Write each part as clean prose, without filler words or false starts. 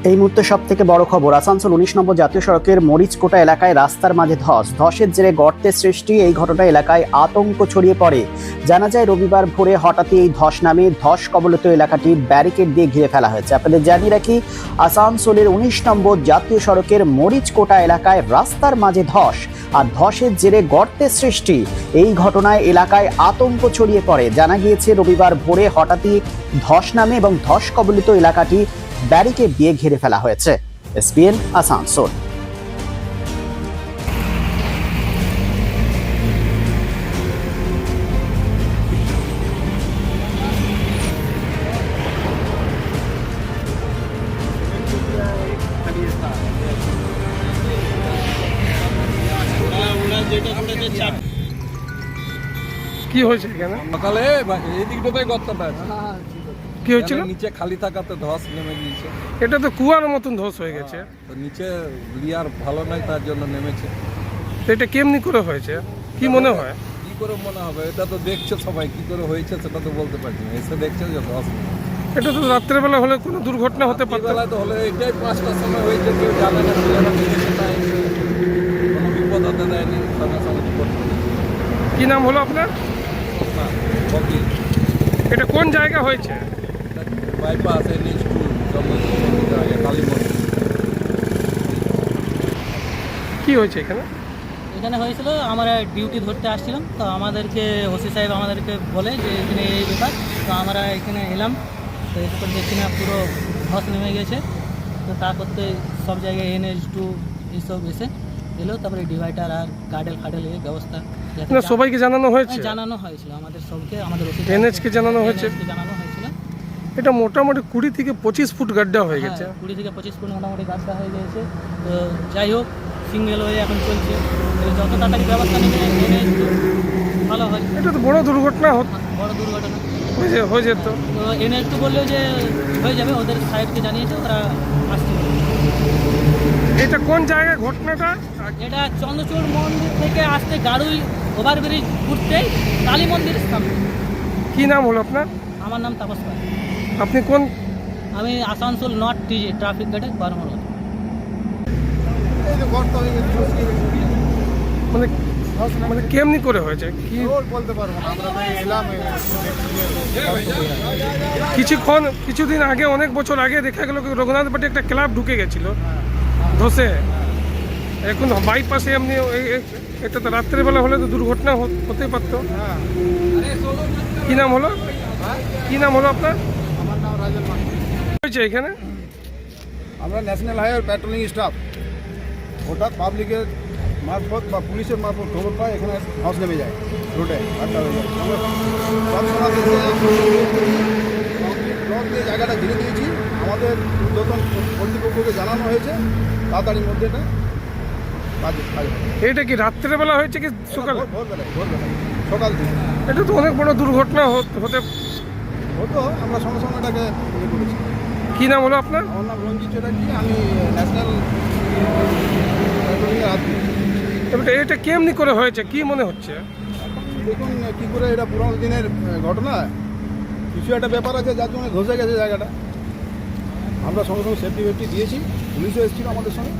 এই মুহূর্তে সব থেকে বড় খবর, আসানসোল ১৯ নম্বর জাতীয় সড়কের মরিচকোটা এলাকায় রাস্তার মাঝে ধসের জেরে গর্তের সৃষ্টি। এই ঘটনা এলাকায় আতঙ্ক ছড়িয়ে পড়ে। জানা যায় রবিবার ভোরে হঠাৎই এই ধস নামে। ধস কবলিত এলাকাটি ব্যারিকেড দিয়ে ঘিরে ফেলা হয়েছে। আপনাদের জানিয়ে রাখি, আসানসোলের ১৯ নম্বর জাতীয় সড়কের মরিচকোটা এলাকায় রাস্তার মাঝে ধস আর ধসের জেরে গর্তের সৃষ্টি। এই ঘটনায় এলাকায় আতঙ্ক ছড়িয়ে পড়ে। জানা গিয়েছে রবিবার ভোরে হঠাৎই ধস নামে এবং ধস কবলিত এলাকাটি ব্যারিকেড দিয়ে ঘিরে ফেলা হয়েছে। এসপিএন আসানসোল। কি হয়েছে এখানে? সকালে এই দিকটাতেই গর্তটা আছে। কি হয়েছিল? নিচে খালি থাকাতে ধস নেমে গিয়েছে। এটা তো কুয়ার মতন ধস হয়ে গেছে। তো নিচে লিয়ার ভালো নাই, তার জন্য নেমেছে। তো এটা কেমনি করে হয়েছে কি মনে হয়? কি করে মনে হবে? এটা তো দেখছে সবাই, কি করে হয়েছে সেটা তো বলতে পারছি না। এসে দেখছে যে ধস। এটা তো রাত্রেবেলা হলে কোনো দুর্ঘটনা হতে পারত। বেলায় তো হলে এটাই 5টার সময় হয়েছে, কেউ জানে না, ছেলেরা দেখেছে না, কোনো বিপদ হতে দেয়নি, সঙ্গে সঙ্গে বিপদ। কি নাম হলো আপনার? এটা কোন জায়গা হয়েছে? বাইপাস এনি স্কুল কালী মন্দির। কি হয়েছে এখানে? এখানে হয়েছিল, আমরা ডিউটি ধরতে আসছিলাম, তো আমাদেরকে ওসি সাহেব আমাদেরকে বলে যে এখানে এই ব্যাপার। তো আমরা এখানে এলাম, তো এরপর দেখছি না পুরো ধস নেমে গেছে। তো তা করতে সব জায়গায় NH2 এইসব এসে এলো, তারপরে ডিভাইডার আর গার্ডেল ফাডেল এই ব্যবস্থা সবাইকে জানানো হয়েছে? জানানো হয়েছিল আমাদের সবকে, আমাদের ওসি NH কে জানানো হয়েছে? জানানো হয়েছিল। এটা মোটামুটি 20 থেকে 25 ফুট গাড্ডা হয়ে গেছে। 20 থেকে 25 ফুট মোটামুটি গাড্ডা হয়ে গেছে। তো যাই হোক, সিঙ্গেল হয়ে এখন চলছে, যত তাড়াতাড়ি ব্যবস্থা নেবে ভালো হয়। এটা তো বড় দুর্ঘটনা, বড় দুর্ঘটনা হয়ে যেত। তো NH2 বললেও যে হয়ে যাবে, ওদের সাহেবকে জানিয়েছে, ওরা আসছে। এটা কোন জায়গায় ঘটনাটা? এটা চন্দ্রচূড় মন্দির থেকে আসতে গাড়ুই ওভারব্রিজ ঘুরতে কালী মন্দিরের সামনে। কি নাম হলো আপনার? আমার নাম তাপস পাল। আপনি কোন? আমি আসানসোল নর্থ TJ ট্রাফিক গার্ডের বারমল। মানে মানে কেমনি করে হয়েছে কি বলতে পারবো না, আমরা তো এলাম কিছুদিন আগে, অনেক বছর আগে দেখা গেল রঘুনাথ পাটি একটা ক্লাব ঢুকে গেছিল ধসে। এখন বাইপাসে এমনি এটা তো রাত্রেবেলা হলে তো দুর্ঘটনা হতেই পারতো। কি নাম হলো? কি নাম হলো আপনার? আমার নাম রাজেল মান্ডি। হয়েছে এখানে? আমরা ন্যাশনাল হাইওয়ে প্যাট্রোলিং স্টাফ, হঠাৎ পাবলিকের মারফত বা পুলিশের মারফত খবর পায় এখানে ধস নেমে যায় রোডে, আড্ডা হয়ে যায়। আমরা তৎক্ষণাৎ ব্লক দিয়ে জায়গাটা ঘিরে দিয়েছি। আমাদের ঊর্ধ্বতন কর্তৃপক্ষকে জানানো হয়েছে, তাড়াতাড়ির মধ্যে এটা কাজ। এটা কি রাত্রেবেলা হয়েছে কি সকালে? ভোরবেলায় সকাল থেকে। এটা তো অনেক বড় দুর্ঘটনা হতে হতো, আমরা সঙ্গে সঙ্গে এটাকে ইয়ে করেছি। কি নাম হলো আপনার? আমার নাম রঞ্জিত চ্যাটার্জি, আমি ন্যাশনাল প্যাট্রোলিংয়ের আধিকারিক। এবার এটা কেমনি করে হয়েছে কি মনে হচ্ছে? দেখুন কী করে, এটা পুরোনো দিনের ঘটনা, কিছু একটা ব্যাপার আছে যার জন্য ধসে গেছে জায়গাটা। আমরা সঙ্গে সঙ্গে সেফটি দিয়েছি, পুলিশও এসেছিল আমাদের সঙ্গে।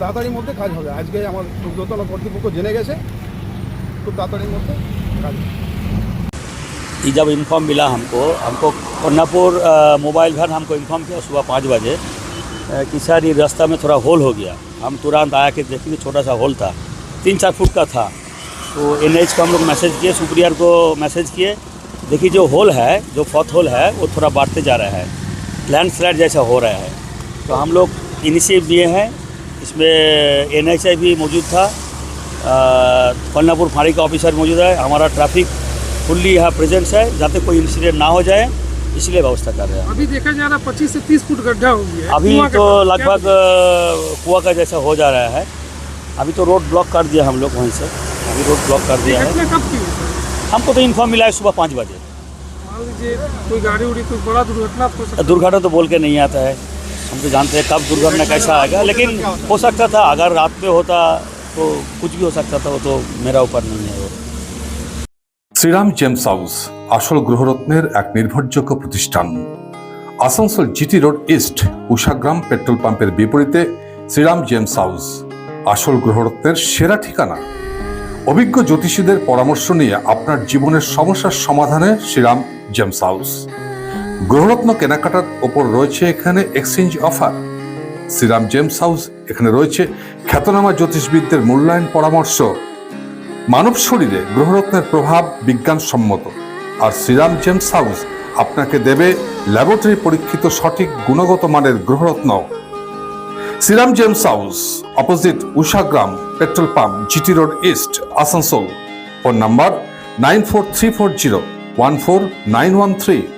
তাড়াতাড়ির মধ্যে কাজ হবে। আজকে আমার ঊর্ধ্বতন কর্তৃপক্ষ জেনে গেছে, খুব তাড়াতাড়ির মধ্যে কাজ হবে। जब इन्फॉर्म मिला हमको कोन्नापुर मोबाइल वैन हमको इन्फॉर्म किया सुबह 5 बजे कि सर ये रास्ता में थोड़ा होल हो गया। हम तुरंत आया कि देखेंगे, छोटा सा होल था, 3-4 फुट का था। तो NH को हम लोग मैसेज किए, सुपरियर को मैसेज किए, देखिए जो होल है, जो फॉथ होल है वो थोड़ा बढ़ते जा रहा है, लैंडस्लाइड जैसा हो रहा है। तो हम लोग इनिशिएटिव लिए हैं, इसमें NHI भी मौजूद था, कोन्नापुर फाड़ी का ऑफिसर मौजूद है, हमारा ट्रैफिक फुल्ली यहाँ प्रेजेंस है, जाते कोई इंसिडेंट ना हो जाए, इसलिए व्यवस्था कर रहे हैं। अभी देखा जा रहा 25 से 30 फुट गड्ढा हो गया है। अभी तो लगभग कुआं का जैसा हो जा रहा है। अभी तो रोड ब्लॉक कर दिया हम लोग वहीं से, अभी रोड ब्लॉक कर दिया है। कब की? हमको तो इन्फॉर्म मिला है सुबह 5 बजे। मान लीजिए कोई गाड़ी उड़ी कोई बड़ा दुर्घटना हो सकता है? दुर्घटना तो बोल के नहीं आता है, हम तो जानते हैं कब दुर्घटना कैसा आएगा, लेकिन हो सकता था, अगर रात में होता तो कुछ भी हो सकता था, वो तो मेरा ऊपर नहीं है। वो শ্রীরাম জেমস হাউস আসল গ্রহরত্নের এক নির্ভরযোগ্য প্রতিষ্ঠান। Asansol GT road east Ushagram petrol পাম্পের বিপরীতে শ্রীরাম জেমস হাউস, আসল গ্রহরত্নের সেরা ঠিকানা। অভিজ্ঞ জ্যোতিষীদের পরামর্শ নিয়ে আপনার জীবনের সমস্যার সমাধানে শ্রীরাম জেমস হাউস। গ্রহরত্ন কেনাকাটার ওপর রয়েছে এখানে exchange offer. Shriram James House, এখানে রয়েছে খ্যাতনামা জ্যোতিষবিদদের মূল্যায়ন পরামর্শ। মানব শরীরে গ্রহরত্নের প্রভাব বিজ্ঞানসম্মত, আর শ্রীরাম জেমস হাউস আপনাকে দেবে ল্যাবরেটরি পরীক্ষিত সঠিক গুণগত মানের গ্রহরত্ন। Shriram James house, opposite Ushagram petrol pump, GT road east, Asansol. Phone number 9434014913।